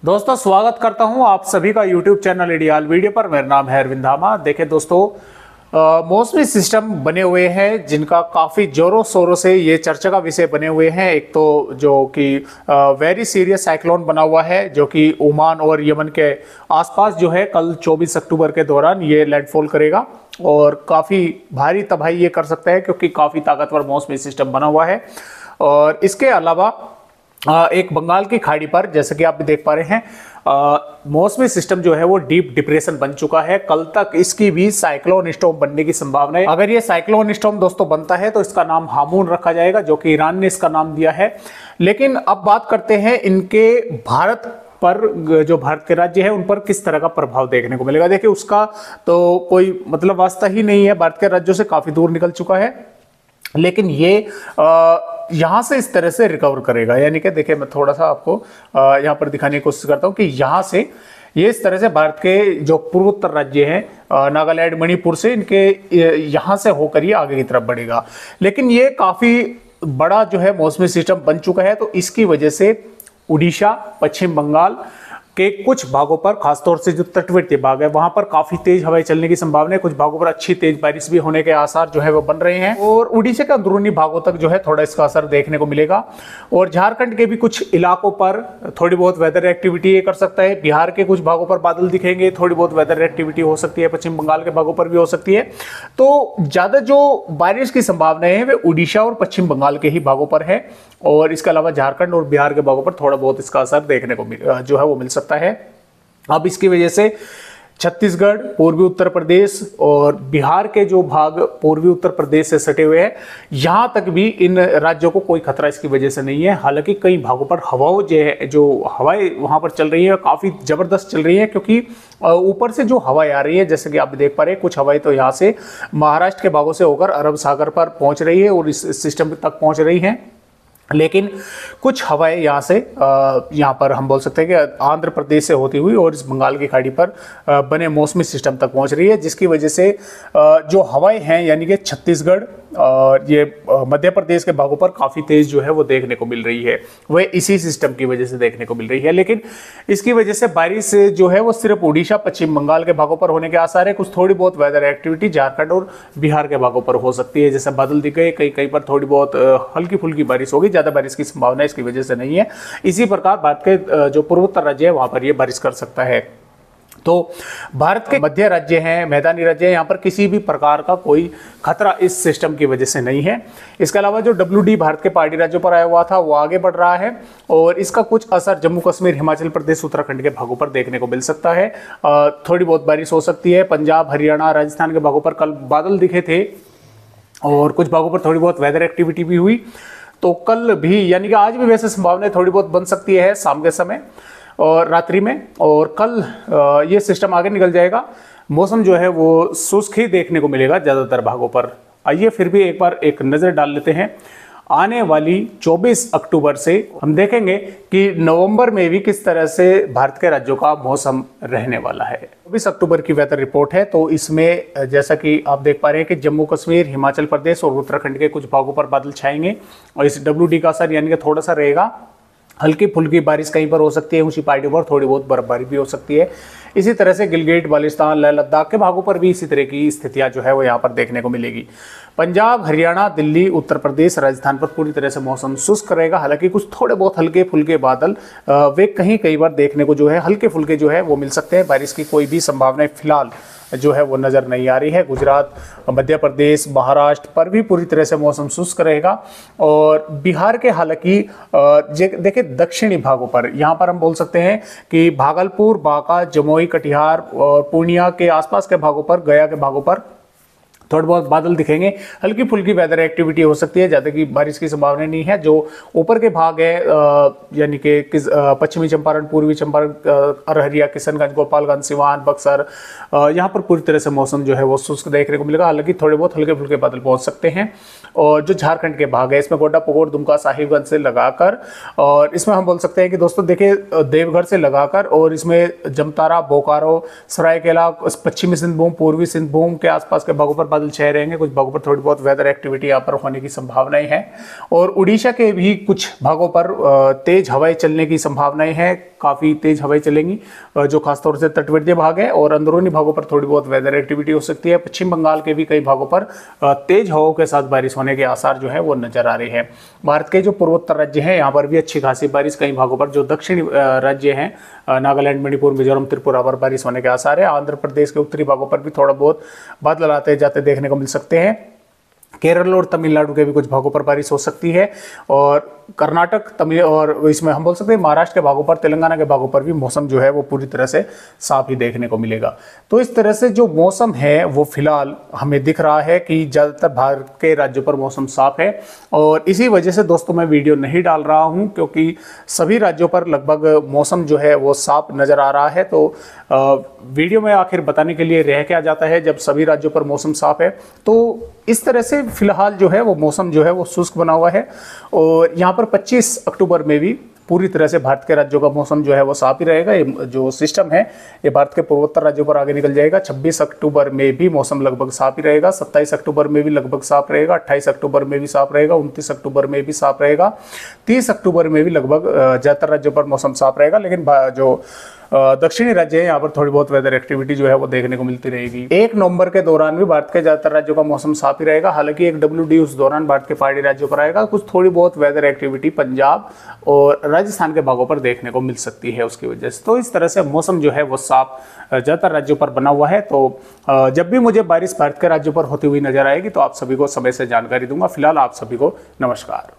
दोस्तों स्वागत करता हूं आप सभी का YouTube चैनल आइडियाल वीडियो पर। मेरा नाम है अरविंद धामा। देखिए दोस्तों, मौसमी सिस्टम बने हुए हैं जिनका काफ़ी जोरों शोरों से ये चर्चा का विषय बने हुए हैं। एक तो जो कि वेरी सीरियस साइक्लोन बना हुआ है जो कि ओमान और यमन के आसपास जो है कल 24 अक्टूबर के दौरान ये लैंडफॉल करेगा और काफ़ी भारी तबाही ये कर सकता है क्योंकि काफ़ी ताकतवर मौसमी सिस्टम बना हुआ है। और इसके अलावा एक बंगाल की खाड़ी पर जैसे कि आप भी देख पा रहे हैं मौसमी सिस्टम जो है वो डीप डिप्रेशन बन चुका है। कल तक इसकी भी साइक्लोन स्टॉर्म बनने की संभावना है। अगर ये साइक्लोन स्टॉर्म दोस्तों बनता है तो इसका नाम हामून रखा जाएगा, जो कि ईरान ने इसका नाम दिया है। लेकिन अब बात करते हैं इनके भारत पर, जो भारत के राज्य है उन पर किस तरह का प्रभाव देखने को मिलेगा। देखिए उसका तो कोई मतलब वास्ता ही नहीं है, भारत के राज्यों से काफी दूर निकल चुका है। लेकिन ये यहां से इस तरह से रिकवर करेगा, यानी कि देखिए मैं थोड़ा सा आपको यहां पर दिखाने की कोशिश करता हूं कि यहां से ये इस तरह से भारत के जो पूर्वोत्तर राज्य हैं नागालैंड मणिपुर से इनके यहां से होकर ये आगे की तरफ बढ़ेगा। लेकिन ये काफी बड़ा जो है मौसमी सिस्टम बन चुका है, तो इसकी वजह से उड़ीसा, पश्चिम बंगाल के कुछ भागों पर, खासतौर से जो तटवर्ती भाग है वहां पर काफी तेज हवाएं चलने की संभावना है। कुछ भागों पर अच्छी तेज बारिश भी होने के आसार जो है वो बन रहे हैं और उड़ीसा के अंदरूनी भागों तक जो है थोड़ा इसका असर देखने को मिलेगा। और झारखंड के भी कुछ इलाकों पर थोड़ी बहुत वेदर एक्टिविटी ये कर सकता है। बिहार के कुछ भागों पर बादल दिखेंगे, थोड़ी बहुत वेदर एक्टिविटी हो सकती है। पश्चिम बंगाल के भागों पर भी हो सकती है। तो ज्यादा जो बारिश की संभावनाएं हैं वे उड़ीसा और पश्चिम बंगाल के ही भागों पर है। और इसके अलावा झारखंड और बिहार के भागों पर थोड़ा बहुत इसका असर देखने को जो है वो मिल सकता है। अब इसकी वजह से छत्तीसगढ़, पूर्वी उत्तर प्रदेश और बिहार के जो भाग पूर्वी उत्तर प्रदेश से सटे हुए हैं, यहां तक भी इन राज्यों को कोई खतरा इसकी वजह से नहीं है। हालांकि कई भागों पर जो हवाएं वहां पर चल रही है काफी जबरदस्त चल रही है, क्योंकि ऊपर से जो हवाएं आ रही है जैसे कि आप देख पा रहे हैं, कुछ हवाएं तो यहाँ से महाराष्ट्र के भागों से होकर अरब सागर पर पहुंच रही है और इस सिस्टम तक पहुंच रही है। लेकिन कुछ हवाएं यहाँ पर हम बोल सकते हैं कि आंध्र प्रदेश से होती हुई और इस बंगाल की खाड़ी पर बने मौसमी सिस्टम तक पहुंच रही है, जिसकी वजह से जो हवाएं हैं यानी कि छत्तीसगढ़ और ये मध्य प्रदेश के भागों पर काफ़ी तेज जो है वो देखने को मिल रही है। वह इसी सिस्टम की वजह से देखने को मिल रही है। लेकिन इसकी वजह से बारिश जो है वो सिर्फ उड़ीसा, पश्चिम बंगाल के भागों पर होने के आसार है। कुछ थोड़ी बहुत वेदर एक्टिविटी झारखंड और बिहार के भागों पर हो सकती है, जैसे बादल दिख गए, कहीं पर थोड़ी बहुत हल्की फुल्की बारिश होगी। ज़्यादा बारिश की संभावना इसकी वजह से नहीं है। इसी प्रकार भारत के जो पूर्वोत्तर राज्य है वहां पर यह बारिश कर सकता है। तो भारत के मध्य राज्य हैं, मैदानी राज्य हैं, यहाँ पर किसी भी प्रकार का कोई खतरा इस सिस्टम की वजह से नहीं है। इसके अलावा जो WD भारत के पहाड़ी राज्यों पर आया हुआ था वो आगे बढ़ रहा है और इसका कुछ असर जम्मू कश्मीर, हिमाचल प्रदेश, उत्तराखंड के भागों पर देखने को मिल सकता है। थोड़ी बहुत बारिश हो सकती है। पंजाब, हरियाणा, राजस्थान के भागों पर कल बादल दिखे थे और कुछ भागों पर थोड़ी बहुत वेदर एक्टिविटी भी हुई। तो कल भी यानी कि आज भी वैसे संभावना थोड़ी बहुत बन सकती है शाम के समय और रात्रि में। और कल ये सिस्टम आगे निकल जाएगा। मौसम जो है वो शुष्क ही देखने को मिलेगा ज़्यादातर भागों पर। आइए फिर भी एक बार एक नज़र डाल लेते हैं। आने वाली 24 अक्टूबर से हम देखेंगे कि नवंबर में भी किस तरह से भारत के राज्यों का मौसम रहने वाला है। 24 अक्टूबर की वेदर रिपोर्ट है, तो इसमें जैसा कि आप देख पा रहे हैं कि जम्मू कश्मीर, हिमाचल प्रदेश और उत्तराखंड के कुछ भागों पर बादल छाएंगे और इस WD का असर यानी कि थोड़ा सा रहेगा। हल्की फुल्की बारिश कहीं पर हो सकती है, ऊंची पहाड़ियों पर थोड़ी बहुत बर्फबारी भी हो सकती है। इसी तरह से गिलगिट, बाल्टिस्तान, लेह लद्दाख के भागों पर भी इसी तरह की स्थितियां जो है वो यहाँ पर देखने को मिलेगी। पंजाब, हरियाणा, दिल्ली, उत्तर प्रदेश, राजस्थान पर पूरी तरह से मौसम शुष्क रहेगा। हालांकि कुछ थोड़े बहुत हल्के फुल्के बादल वे कई बार देखने को जो है हल्के फुल्के जो है वो मिल सकते हैं। बारिश की कोई भी संभावना फिलहाल जो है वो नज़र नहीं आ रही है। गुजरात, मध्य प्रदेश, महाराष्ट्र पर भी पूरी तरह से मौसम शुष्क रहेगा। और बिहार के हालांकि देखिए दक्षिणी भागों पर, यहाँ पर हम बोल सकते हैं कि भागलपुर, बांका, जमुई, कटिहार और पूर्णिया के आसपास के भागों पर, गया के भागों पर थोड़े बहुत बादल दिखेंगे। हल्की फुल्की वेदर एक्टिविटी हो सकती है, ज़्यादा की बारिश की संभावना नहीं है। जो ऊपर के भाग है यानी कि पश्चिमी चंपारण, पूर्वी चंपारण, अररिया, किशनगंज, गोपालगंज, सिवान, बक्सर, यहाँ पर पूरी तरह से मौसम जो है वो शुष्क देखने को मिलेगा। हालांकि थोड़े बहुत हल्के फुल्के बादल पहुंच सकते हैं। और जो झारखंड के भाग है इसमें गोड्डा, पकोर, दुमका, साहिबगंज से लगाकर, और इसमें हम बोल सकते हैं कि दोस्तों देखिए देवघर से लगाकर, और इसमें जमतारा, बोकारो, सरायकेला, पश्चिमी सिंहभूम, पूर्वी सिंहभूम के आसपास के भागों पर बादल बादल छाए रहेंगे, कुछ भागों पर थोड़ी बहुत वेदर एक्टिविटी यहाँ पर होने की संभावनाएं हैं। और उड़ीसा के भी कुछ भागों पर तेज हवाएं चलने की संभावनाएं हैं, काफ़ी तेज हवाएं चलेंगी जो खासतौर से तटवर्तीय भाग है। और अंदरूनी भागों पर थोड़ी बहुत वेदर एक्टिविटी हो सकती है। पश्चिम बंगाल के भी कई भागों पर तेज हवाओं के साथ बारिश होने के आसार जो है वो नजर आ रहे हैं। भारत के जो पूर्वोत्तर राज्य हैं यहाँ पर भी अच्छी खासी बारिश, कई भागों पर जो दक्षिणी राज्य हैं नागालैंड, मणिपुर, मिजोरम, त्रिपुरा पर बारिश होने के आसार है। आंध्र प्रदेश के उत्तरी भागों पर भी थोड़ा बहुत बादल आते जाते देखने को मिल सकते हैं। केरल और तमिलनाडु के भी कुछ भागों पर बारिश हो सकती है। और कर्नाटक, तमिल और इसमें हम बोल सकते हैं महाराष्ट्र के भागों पर, तेलंगाना के भागों पर भी मौसम जो है वो पूरी तरह से साफ ही देखने को मिलेगा। तो इस तरह से जो मौसम है वो फिलहाल हमें दिख रहा है कि ज़्यादातर भारत के राज्यों पर मौसम साफ है। और इसी वजह से दोस्तों मैं वीडियो नहीं डाल रहा हूं, क्योंकि सभी राज्यों पर लगभग मौसम जो है वो साफ नज़र आ रहा है। तो वीडियो में आखिर बताने के लिए रह क्या जाता है जब सभी राज्यों पर मौसम साफ है। तो इस तरह से फिलहाल जो है वो मौसम जो है वो शुष्क बना हुआ है। और यहाँ पर 25 अक्टूबर में भी पूरी तरह से भारत के राज्यों का मौसम जो है वो साफ ही रहेगा। ये जो सिस्टम है ये भारत के पूर्वोत्तर राज्यों पर आगे निकल जाएगा। 26 अक्टूबर में भी मौसम लगभग साफ ही रहेगा। 27 अक्टूबर में भी लगभग साफ रहेगा। 28 अक्टूबर में भी साफ रहेगा। 29 अक्टूबर में भी साफ रहेगा। 30 अक्टूबर में भी लगभग ज़्यादातर राज्यों पर मौसम साफ रहेगा। लेकिन जो दक्षिणी राज्य है यहाँ पर थोड़ी बहुत वेदर एक्टिविटी जो है वो देखने को मिलती रहेगी। 1 नवंबर के दौरान भी भारत के ज्यादातर राज्यों का मौसम साफ ही रहेगा। हालांकि एक WD उस दौरान भारत के पहाड़ी राज्यों पर आएगा। कुछ थोड़ी बहुत वेदर एक्टिविटी पंजाब और राजस्थान के भागों पर देखने को मिल सकती है उसकी वजह से। तो इस तरह से मौसम जो है वो साफ ज्यादातर राज्यों पर बना हुआ है। तो जब भी मुझे बारिश भारत के राज्यों पर होती हुई नजर आएगी तो आप सभी को समय से जानकारी दूंगा। फिलहाल आप सभी को नमस्कार।